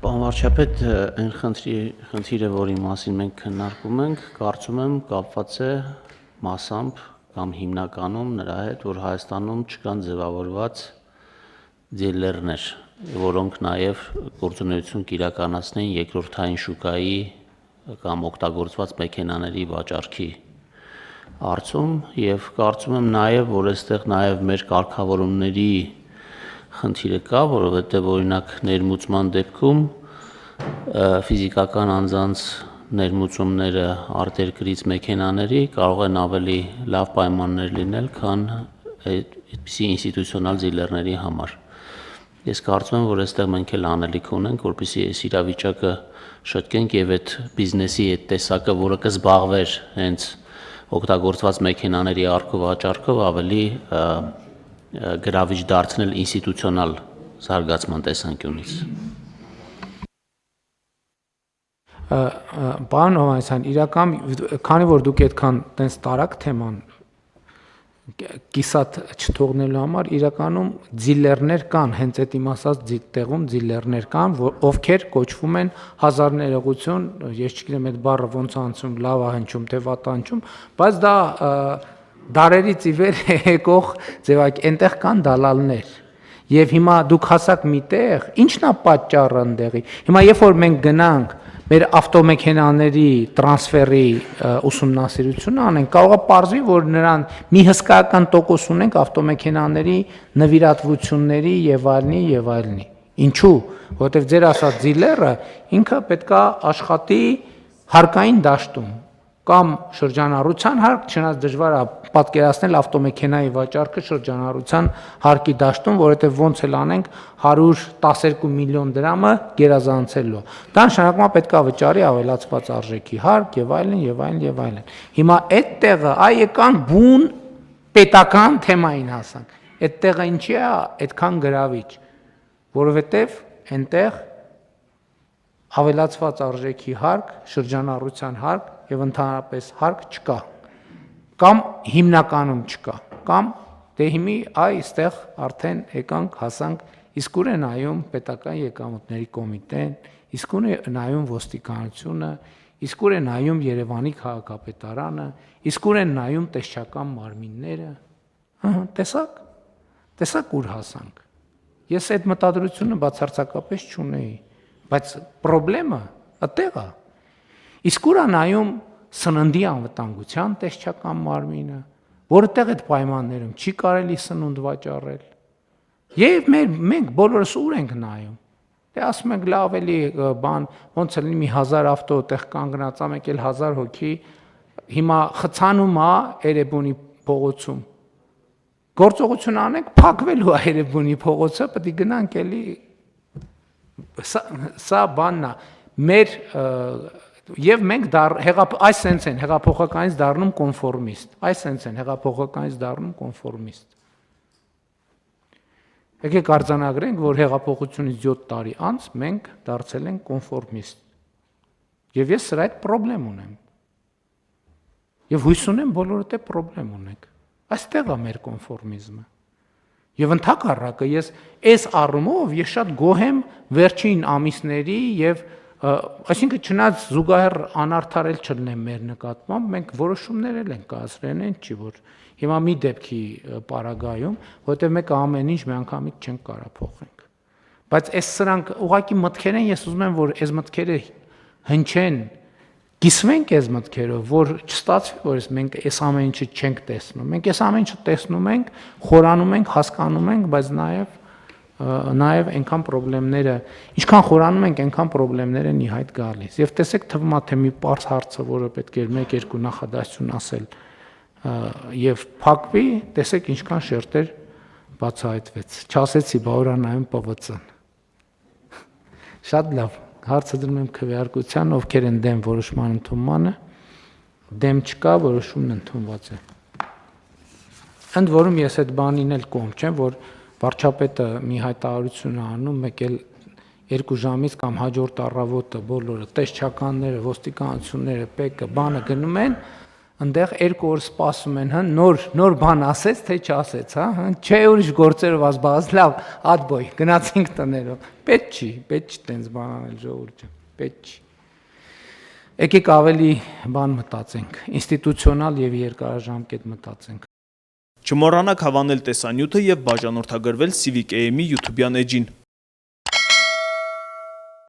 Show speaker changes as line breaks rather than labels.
Պարոն վարչապետ, այն խնդիրը, որի մասին մենք քննարկում ենք, կարծում եմ կապված է մասամբ կամ հիմնականում նրա հետ, որ Հայաստանում չկան ձևավորված դիլերներ, որոնք նաև գործունեություն կիրականացնեն երկրորդային շուկայի կամ օգտագործված մեքենաների վաճառքի հարցում եւ կարծում եմ նաև, որ այստեղ նաև մեր կարգավորումների խնդիրը կա, որովհետև օրինակ ներմուծման դեպքում ֆիզիկական անձանց ներմուծումները արտերկրից մեքենաների կարող են ավելի լավ պայմաններ լինել, քան այդպիսի ինստիտուցիոնալ դիլերների համար։ Ես կարծում եմ, որ այստեղ մենք էլ անելիք ունենք, որպեսզի այս իրավիճակը շտկենք եւ այդ բիզնեսի այդ տեսակը, որը կզբաղվեր հենց օգտագործված մեքենաների առքովաճառքով ավելի գրավիչ դարձնել ինստիտուցիոնալ զարգացման տեսանկյունից։
Պարոն Հովհաննիսյան, իրական քանի որ դուք այդքան տենց տարակ թեման կիսատ չթողնելու համար իրականում դիլերներ կան, հենց այդ իմ ասած տեղում դիլերներ կան, ովքեր կոչվում են հազար ներողություն, ես չգիտեմ այդ բառը ոնց անցում, լավ է հնչում, թե վատ է հնչում, բայց դա դարերից ի վեր եկող ձևակ այնտեղ կան դալալներ։ Եվ հիմա դուք հասակ միտեղ, ի՞նչն է պատճառը այնտեղի։ Հիմա երբ որ մենք գնանք մեր ավտոմեքենաների տրանսֆերի ուսումնասիրությունը անենք, կարող է պարզվի, որ նրան մի հսկայական տոկոս ունենք ավտոմեքենաների նվիրատվությունների եւ այլնի։ Ինչու՞, որովհետեւ ձեր ասած դիլերը ինքը պետքա աշխատի հարկային դաշտում կամ շրջանառության հարկ, չնայած դժվար է պատկերացնել ավտոմեքենայի վաճառքը շրջանառության հարկի դաշտում, որովհետև ոնց էլ անենք 112 միլիոն դրամը գերազանցելու։ Դա նշանակում է պետք է վճարի ավելացված արժեքի հարկ եւ այլն։ Հիմա այդ տեղը եկան բուն պետական թեմային հասանք։ Այդ տեղը ինչի է այդքան գրավիչ, որովհետև այնտեղ ավելացված արժեքի հարկ, շրջանառության հարկ եւ ընդհանրապես հարկ չկա, կամ հիմնականում չկա, կամ դե հիմի այստեղ արդեն եկանք հասանք, իսկ ուր է նայում պետական եկամուտների կոմիտեն, իսկ ուր է նայում ոստիկանությունը, իսկ ուր է նայում Երևանի քաղաքապետարանը, իսկ ուր են նայում տեսչական մարմինները, տեսակ ուր հասանք։ Ես այդ մտադրությունը բացարձակապես չունեի, բայց խնդրեմը այդտեղ է։ Իսկ ուր է նայում սննդի անվտանգության տեսչական մարմինը, որտեղ այդ պայմաններում չի կարելի սնունդ վաճառել։ Եվ մենք բոլորս ուր ենք նայում։ Դե ասում ենք լավ էլի բան, ոնց է լինի մի 1000 ավտո տեղ կանգնած, ամենք էլ 1000 հոգի, հիմա խցանում է Էրեբունի փողոցում։ Գործողություն անենք, փակվելու է Էրեբունի փողոցը, պետք է գնանք էլի սա բանն է, մեր եւ մենք այս սենց են հեղափոխականից դառնում կոնֆորմիստ, Եկեք արձանագրենք, որ հեղափոխությունից 7 տարի անց մենք դարձել ենք կոնֆորմիստ։ Եվ ես սրա հետ խնդրեմ ունեմ։ Եվ հույս ունեմ բոլորդ է խնդրեմ ունենք։ Այստեղ է մեր կոնֆորմիզմը։ Եվ ընդհակառակը ես այս առումով ես շատ գոհ եմ վերջին ամիսների եւ այսինքն չնայած զուգահեռ անարդարել չլինեմ մեր նկատմամբ, մենք որոշումներ ենք կայացրել, այն չի որ հիմա մի դեպքի պարագայում, որովհետեւ մեկը ամեն ինչ մի անգամից չենք կարող փոխենք։ Բայց այս սրանք ուղղակի մտքեր են, ես ուզում եմ որ այս մտքերը հնչեն, կիսվենք այս մտքերով, որ չստացվի, որ մենք այս ամեն ինչը չենք տեսնում։ Մենք այս ամեն ինչը տեսնում ենք, խորանում ենք, հասկանում ենք, բայց նաև այնքան խնդիրները, ինչքան խորանում ենք, այնքան խնդիրներ են իհայտ գալիս։ Եվ տեսեք թվում է թե մի պարզ հարցը, որը պետք է 1-2 նախադասություն ասել, եւ փակվի, տեսեք ինչքան շերտեր բացահայտվեց։ Չասեցի, բա օրա նայում ՊՎՑ-ն։ Շատ լավ, հարցը դնում եմ քվեարկության, ովքեր են դեմ որոշման ընդունմանը, դեմ չկա, որոշումն ընդունված է։ Ընդ որում ես այդ բանին էլ կողմ չեմ, որ վարչապետը մի հայտարարություն է անում, մեկ էլ 2 ժամից կամ հաջորդ առավոտը բոլորը տեսչականները, ոստիկանությունները, ՊԿ բանը գնում են, Այնտեղ 2 օր սպասում են, հա, նոր բան ասեց, թե չասեց, հա, չէ ուրիշ գործերով ազբաղած, լավ, ադբոյ, գնացինք տներով։ Պետք չի տենց բան անել ժողովուրդ ջան, պետք չի։ Եկեք ավելի բան մտածենք, ինստիտուցիոնալ եւ երկարաժամկետ մտածենք։
Չմոռանաք հավանել տեսանյութը եւ բաժանորդագրվել Civic AM-ի YouTube-յան էջին։